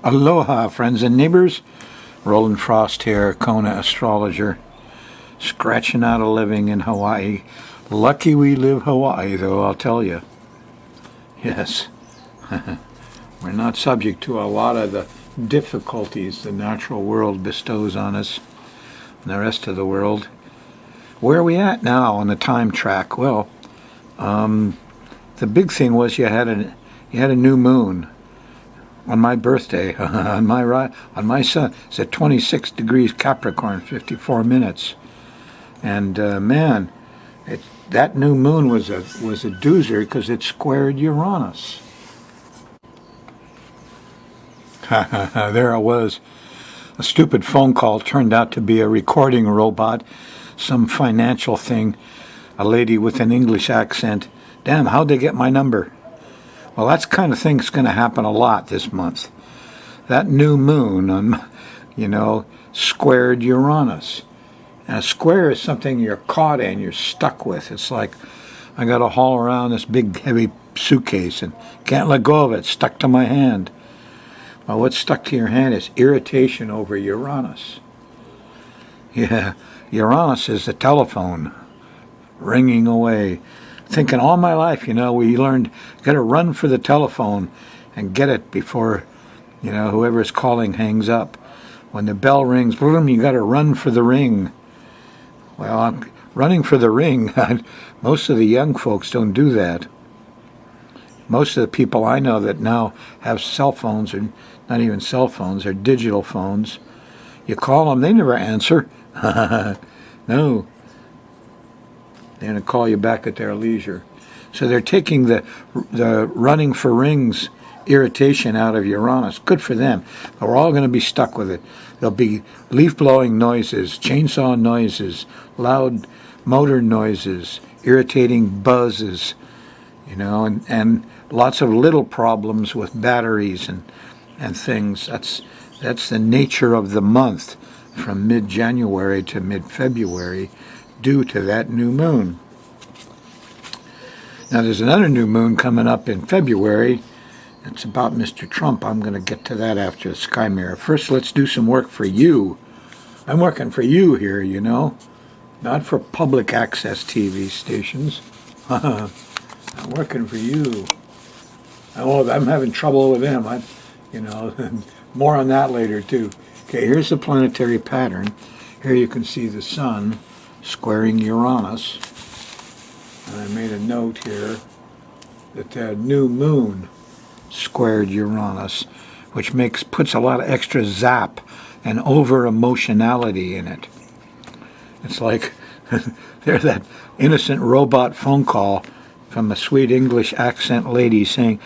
Aloha, friends and neighbors. Roland Frost here, Kona astrologer, scratching out a living in Hawaii. Lucky we live Hawaii, though, I'll tell you. Yes, we're not subject to a lot of the difficulties the natural world bestows on us and the rest of the world. Where are we at now on the time track? Well, the big thing was you had a new moon on my birthday, on my sun. It's at 26 degrees Capricorn, 54 minutes, and man, that new moon was a doozer because it squared Uranus. There I was. A stupid phone call turned out to be a recording robot, some financial thing. A lady with an English accent. Damn, how'd they get my number? Well, that's kind of thing's going to happen a lot this month. That new moon, squared Uranus. And a square is something you're caught in, you're stuck with. It's like I got to haul around this big, heavy suitcase and can't let go of it. It's stuck to my hand. Well, what's stuck to your hand is irritation over Uranus. Yeah, Uranus is the telephone ringing away. Thinking all my life, we learned got to run for the telephone and get it before, whoever's calling hangs up. When the bell rings, boom, you got to run for the ring. Well, I'm running for the ring. Most of the young folks don't do that. Most of the people I know that now have cell phones, or not even cell phones, they're digital phones. You call them, they never answer. No. They're going to call you back at their leisure. So they're taking the running for rings irritation out of Uranus. Good for them. But we're all going to be stuck with it. There'll be leaf-blowing noises, chainsaw noises, loud motor noises, irritating buzzes, and lots of little problems with batteries and things. That's the nature of the month from mid-January to mid-February due to that new moon. Now there's another new moon coming up in February. It's about Mr. Trump. I'm going to get to that after the Sky Mirror. First, let's do some work for you. I'm working for you here, not for public access TV stations. I'm working for you. I'm having trouble with them. More on that later too. Okay, here's the planetary pattern. Here you can see the sun squaring Uranus. And I made a note here that the new moon squared Uranus, which puts a lot of extra zap and over-emotionality in it. It's like there's that innocent robot phone call from a sweet English accent lady saying,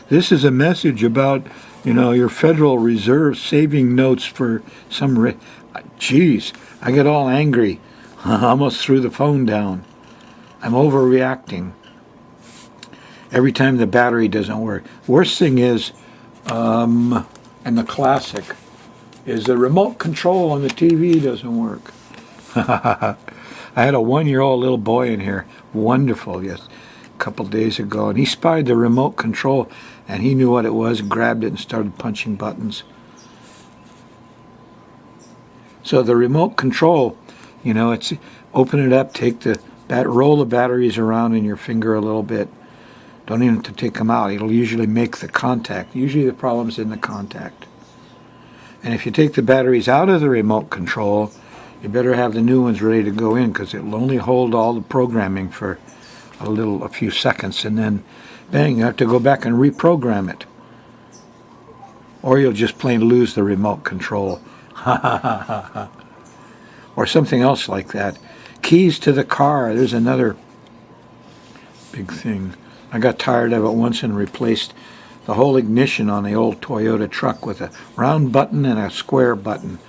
this is a message about, your Federal Reserve saving notes for some... Geez, I get all angry. I almost threw the phone down. I'm overreacting. Every time the battery doesn't work. Worst thing is, and the classic, is the remote control on the TV doesn't work. I had a 1-year-old little boy in here, wonderful, yes, a couple days ago, and he spied the remote control, and he knew what it was, grabbed it and started punching buttons. So the remote control, it's open it up, roll the batteries around in your finger a little bit. Don't even have to take them out. It'll usually make the contact. Usually the problem's in the contact. And if you take the batteries out of the remote control, you better have the new ones ready to go in because it'll only hold all the programming for a few seconds, and then bang, you have to go back and reprogram it. Or you'll just plain lose the remote control. Or something else like that. Keys to the car, there's another big thing. I got tired of it once and replaced the whole ignition on the old Toyota truck with a round button and a square button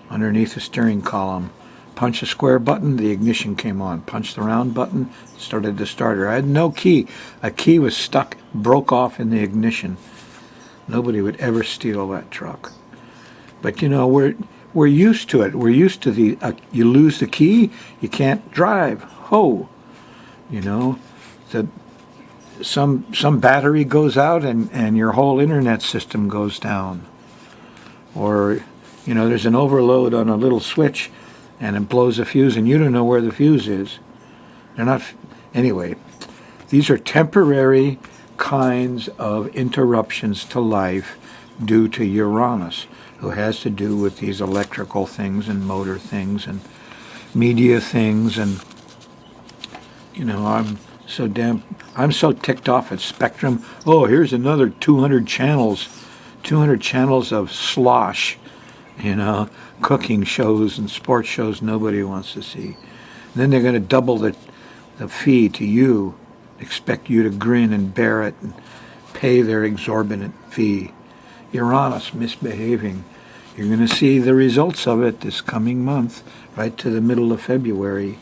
underneath the steering column. Punch the square button, the ignition came on. Punch the round button, started the starter. I had no key. A key was stuck, broke off in the ignition. Nobody would ever steal that truck. But we're used to it. We're used to you lose the key, you can't drive. Ho! Some battery goes out and your whole internet system goes down. or, there's an overload on a little switch and it blows a fuse and you don't know where the fuse is. They're not, anyway, these are temporary kinds of interruptions to life due to Uranus, who has to do with these electrical things and motor things and media things. And, I'm so ticked off at Spectrum. Oh, here's another 200 channels of slosh, cooking shows and sports shows nobody wants to see. And then they're going to double the fee to you, expect you to grin and bear it and pay their exorbitant fee. Uranus misbehaving. You're going to see the results of it this coming month, right to the middle of February.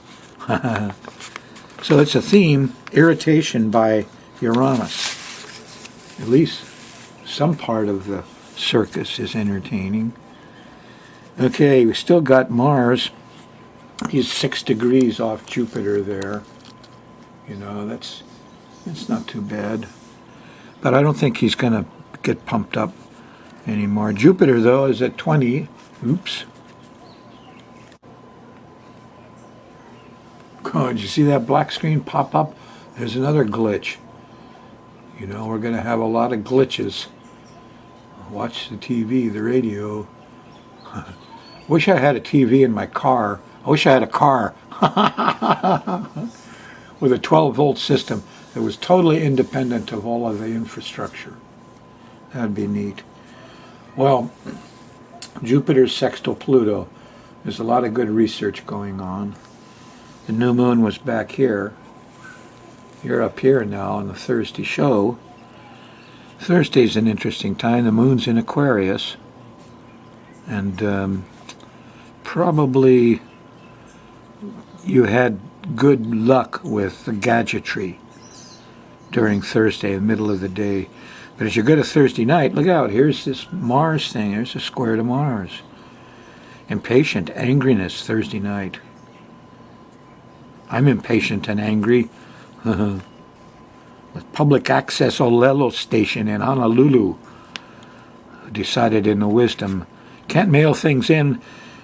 So it's a theme, irritation by Uranus. At least some part of the circus is entertaining. Okay, we still got Mars. He's 6 degrees off Jupiter there. It's not too bad. But I don't think he's going to get pumped up anymore. Jupiter, though, is at 20. Oops. Oh, did you see that black screen pop up? There's another glitch. We're going to have a lot of glitches. Watch the TV, the radio. Wish I had a TV in my car. I wish I had a car with a 12-volt system that was totally independent of all of the infrastructure. That'd be neat. Well, Jupiter's sextile Pluto. There's a lot of good research going on. The new moon was back here. You're up here now on the Thursday show. Thursday's an interesting time. The moon's in Aquarius. And probably you had good luck with the gadgetry during Thursday, in the middle of the day. But as you go to Thursday night, look out, here's this Mars thing. There's a square to Mars. Impatient, angriness Thursday night. I'm impatient and angry. With public access Olelo station in Honolulu, who decided in the wisdom, can't mail things in,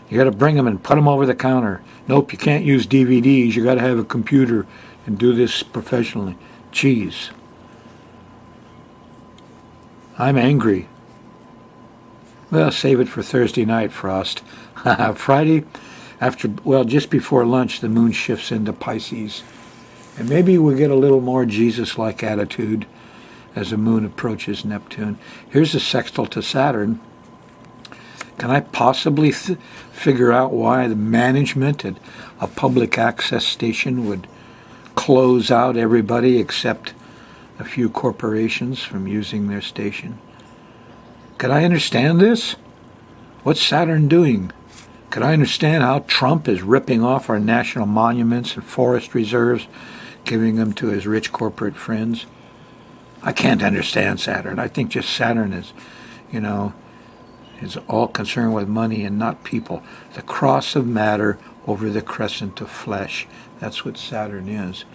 you got to bring them and put them over the counter. Nope, you can't use DVDs, you got to have a computer and do this professionally. Jeez. I'm angry. Well, save it for Thursday night, Frost. Friday, just before lunch, the moon shifts into Pisces. And maybe we'll get a little more Jesus-like attitude as the moon approaches Neptune. Here's a sextile to Saturn. Can I possibly figure out why the management at a public access station would close out everybody except a few corporations from using their station? Could I understand this? What's Saturn doing? Could I understand how Trump is ripping off our national monuments and forest reserves, giving them to his rich corporate friends? I can't understand Saturn. I think just Saturn is, is all concerned with money and not people. The cross of matter over the crescent of flesh. That's what Saturn is.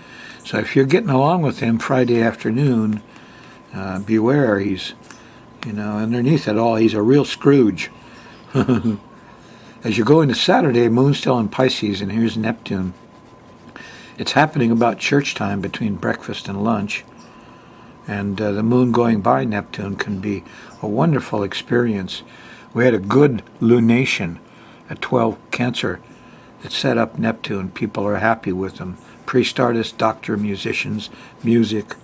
So if you're getting along with him Friday afternoon, beware. He's, underneath it all, he's a real Scrooge. As you go into Saturday, moon's still in Pisces, and here's Neptune. It's happening about church time between breakfast and lunch. And the moon going by Neptune can be a wonderful experience. We had a good lunation at 12 Cancer that set up Neptune. People are happy with them. Priest, artist, doctor, musicians, music.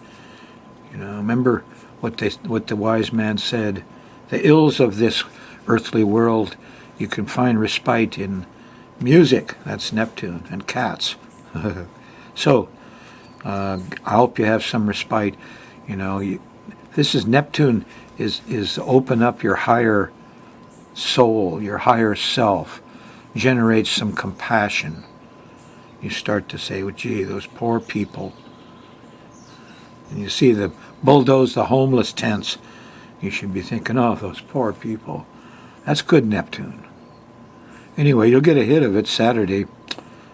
Remember what the wise man said. The ills of this earthly world, you can find respite in music. That's Neptune. And cats. So, I hope you have some respite. This is Neptune is open up your higher soul, your higher self, generates some compassion. You start to say, well, gee, those poor people. And you see the bulldoze the homeless tents. You should be thinking, oh, those poor people. That's good Neptune. Anyway, you'll get a hit of it Saturday,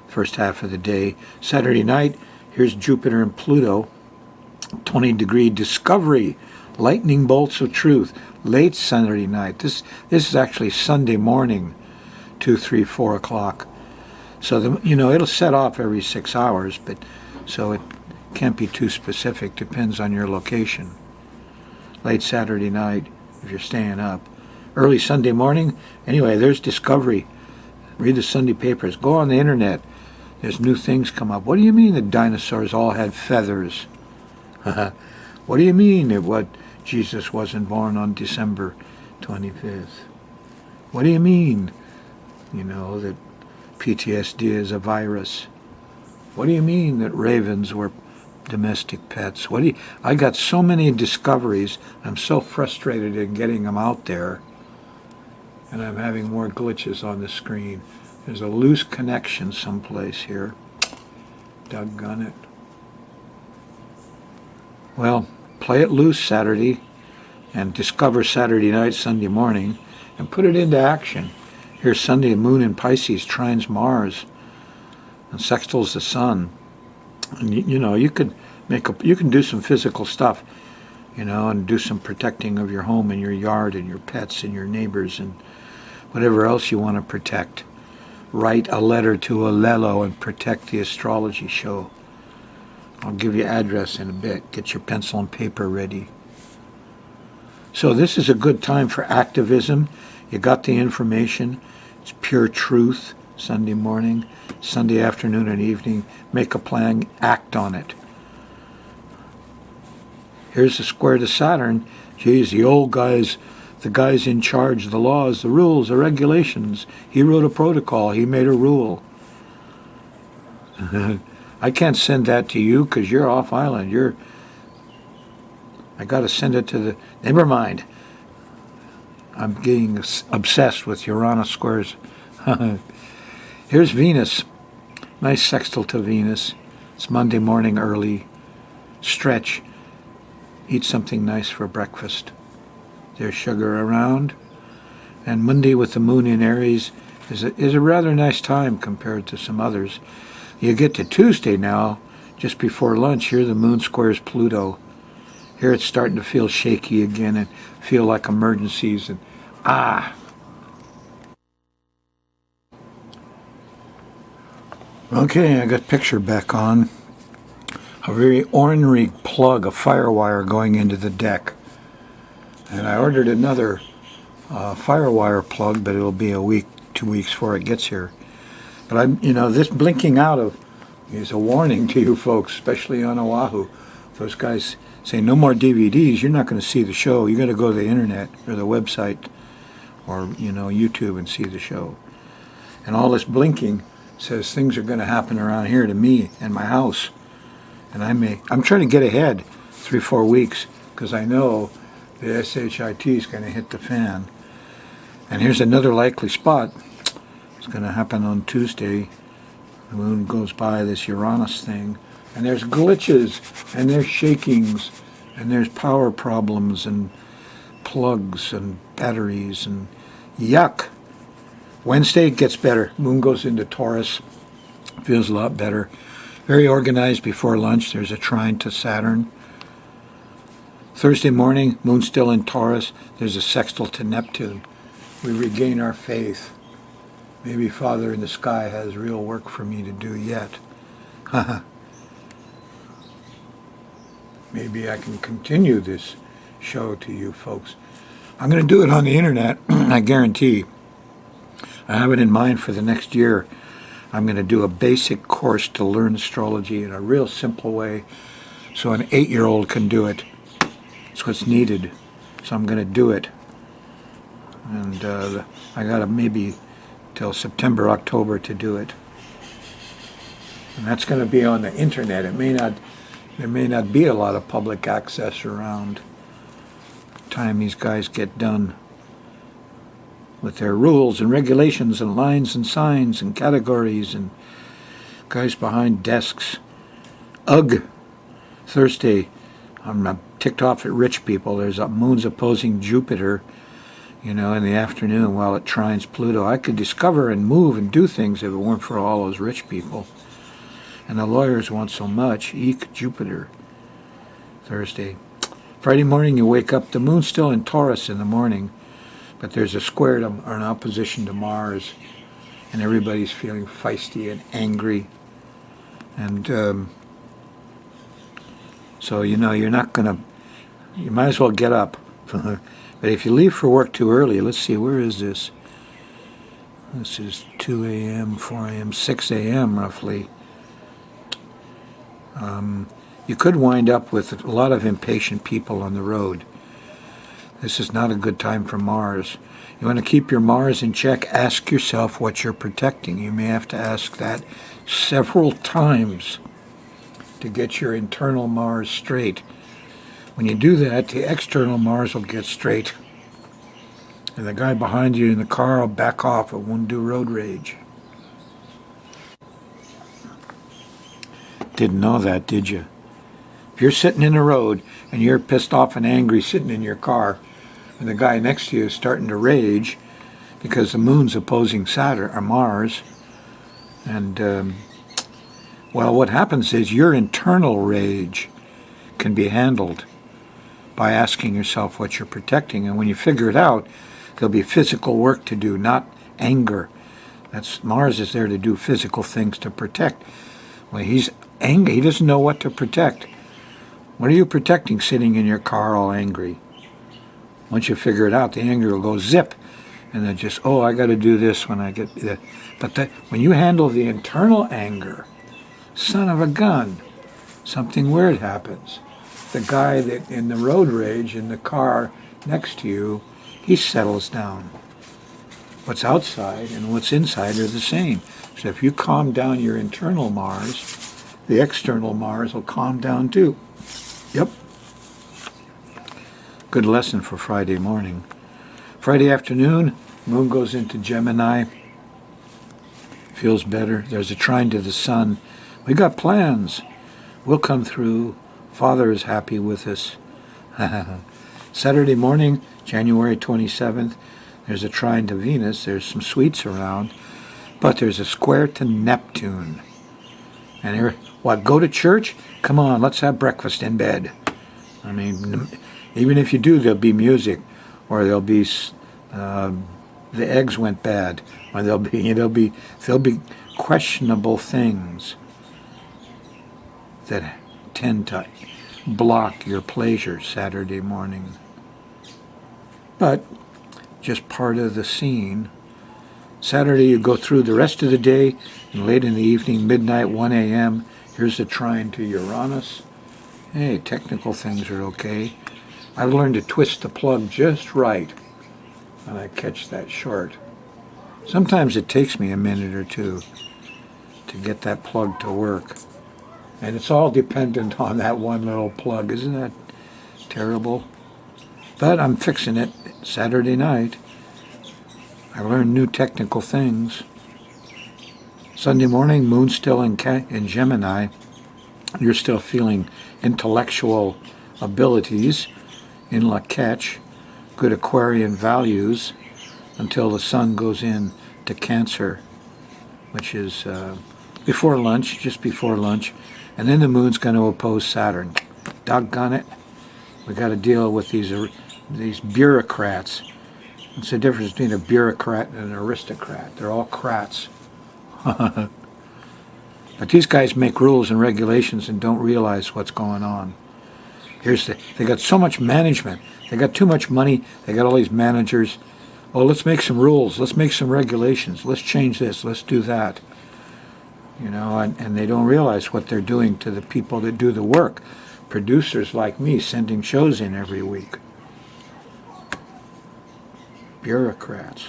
first half of the day. Saturday night, here's Jupiter and Pluto. 20-degree discovery. lightning bolts of truth, late Saturday night. This is actually Sunday morning, 2, 3, 4 o'clock. So, it'll set off every 6 hours, but so it can't be too specific, depends on your location. Late Saturday night, if you're staying up. Early Sunday morning, anyway, there's discovery. Read the Sunday papers. Go on the internet. There's new things come up. What do you mean the dinosaurs all had feathers? What do you mean that Jesus wasn't born on December 25th? What do you mean, that PTSD is a virus? What do you mean that ravens were domestic pets? I got so many discoveries. I'm so frustrated in getting them out there. And I'm having more glitches on the screen. There's a loose connection someplace here. Doggone it. Well, play it loose Saturday and discover Saturday night, Sunday morning, and put it into action. Here's Sunday, moon in Pisces trines Mars and sextiles the sun. And you can do some physical stuff, and do some protecting of your home and your yard and your pets and your neighbors and whatever else you want to protect. Write a letter to Alelo and protect the astrology show. I'll give you address in a bit. Get your pencil and paper ready. So this is a good time for activism. You got the information. It's pure truth. Sunday morning, Sunday afternoon and evening. Make a plan. Act on it. Here's the square to Saturn. Geez, the guys in charge, the laws, the rules, the regulations. He wrote a protocol. He made a rule. I can't send that to you because you're off island. I got to send it to the... Never mind. I'm getting obsessed with Uranus squares. Here's Venus. Nice sextile to Venus. It's Monday morning early. Stretch. Eat something nice for breakfast. There's sugar around. And Monday with the moon in Aries is a rather nice time compared to some others. You get to Tuesday now, just before lunch, here the moon squares Pluto. Here it's starting to feel shaky again and feel like emergencies and Okay, I got picture back on. A very ornery plug of firewire going into the deck. And I ordered another firewire plug, but it'll be a week, 2 weeks before it gets here. But this blinking out of is a warning to you folks, especially on Oahu. Those guys say no more DVDs. You're not going to see the show. You got to go to the internet or the website or YouTube and see the show. And all this blinking says things are going to happen around here to me and my house. And I'm trying to get ahead 3-4 weeks because I know the SHIT is going to hit the fan. And here's another likely spot. It's going to happen on Tuesday. The moon goes by this Uranus thing. And there's glitches, and there's shakings, and there's power problems, and plugs, and batteries, and yuck. Wednesday it gets better. Moon goes into Taurus. Feels a lot better. Very organized before lunch. There's a trine to Saturn. Thursday morning, moon still in Taurus. There's a sextile to Neptune. We regain our faith. Maybe Father in the sky has real work for me to do yet. Maybe I can continue this show to you folks. I'm going to do it on the internet, I guarantee. I have it in mind for the next year. I'm going to do a basic course to learn astrology in a real simple way so an 8-year-old can do it. It's what's needed. So I'm going to do it. And I got to maybe till September, October to do it. And that's going to be on the internet. There may not be a lot of public access around the time these guys get done with their rules and regulations and lines and signs and categories and guys behind desks. Ugh. Thursday, I'm ticked off at rich people. There's a moon's opposing Jupiter, in the afternoon while it trines Pluto. I could discover and move and do things if it weren't for all those rich people. And the lawyers want so much. Eek, Jupiter. Thursday. Friday morning you wake up, the moon's still in Taurus in the morning, but there's a square to, or an opposition to Mars, and everybody's feeling feisty and angry. And so, you're not going to, you might as well get up. But if you leave for work too early, let's see, where is this? This is 2 a.m., 4 a.m., 6 a.m. roughly. You could wind up with a lot of impatient people on the road. This is not a good time for Mars. You want to keep your Mars in check, ask yourself what you're protecting. You may have to ask that several times to get your internal Mars straight. When you do that, the external Mars will get straight. And the guy behind you in the car will back off. It won't do road rage. Didn't know that, did you? If you're sitting in the road and you're pissed off and angry sitting in your car, and the guy next to you is starting to rage because the moon's opposing Saturn or Mars, and well, what happens is your internal rage can be handled by asking yourself what you're protecting, and when you figure it out, there'll be physical work to do, not anger. That's Mars is there to do physical things to protect. When he's angry, he doesn't know what to protect. What are you protecting sitting in your car all angry? Once you figure it out, the anger will go zip, and then just, I got to do this when I get that. But when you handle the internal anger, son of a gun, something weird happens. The guy that in the road rage in the car next to you, he settles down. What's outside and what's inside are the same. So if you calm down your internal Mars, the external Mars will calm down too. Yep. Good lesson for Friday morning. Friday afternoon, moon goes into Gemini. Feels better. There's a trine to the sun. We got plans. We'll come through. Father is happy with us. Saturday morning, January 27th, there's a trine to Venus. There's some sweets around. But there's a square to Neptune. And here, go to church? Come on, let's have breakfast in bed. I mean, even if you do, there'll be music, or there'll be the eggs went bad, or there'll be questionable things that tend to block your pleasure Saturday morning. But just part of the scene. Saturday you go through the rest of the day, and late in the evening, midnight, 1 a.m., here's the trine to Uranus. Hey, technical things are okay. I've learned to twist the plug just right when I catch that short. Sometimes it takes me a minute or two to get that plug to work. And it's all dependent on that one little plug. Isn't that terrible? But I'm fixing it Saturday night. I learned new technical things. Sunday morning, moon still in Gemini. You're still feeling intellectual abilities in La Catch, good Aquarian values, until the sun goes in to Cancer, which is before lunch, just before lunch. And then the moon's going to oppose Saturn. Doggone it. We got to deal with these bureaucrats. What's the difference between a bureaucrat and an aristocrat? They're all crats. But these guys make rules and regulations and don't realize what's going on. They got so much management. They got too much money. They got all these managers. Oh, let's make some rules. Let's make some regulations. Let's change this. Let's do that. And they don't realize what they're doing to the people that do the work. Producers like me sending shows in every week. Bureaucrats.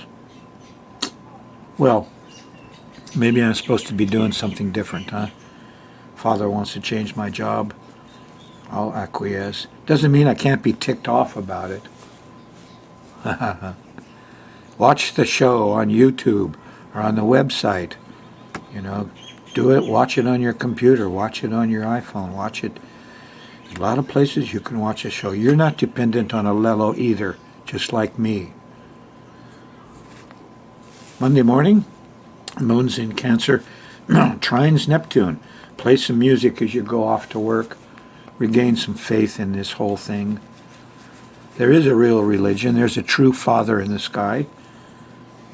Well, maybe I'm supposed to be doing something different, huh? Father wants to change my job. I'll acquiesce. Doesn't mean I can't be ticked off about it. Watch the show on YouTube or on the website. Do it. Watch it on your computer. Watch it on your iPhone. Watch it. There's a lot of places you can watch a show. You're not dependent on a Lelo either, just like me. Monday morning, moon's in Cancer. Trines Neptune. Play some music as you go off to work. Regain some faith in this whole thing. There is a real religion. There's a true Father in the sky.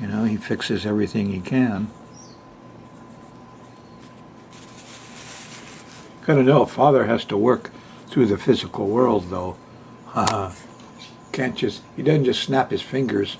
You know, he fixes everything he can. Gotta know, Father has to work through the physical world, though. He doesn't just snap his fingers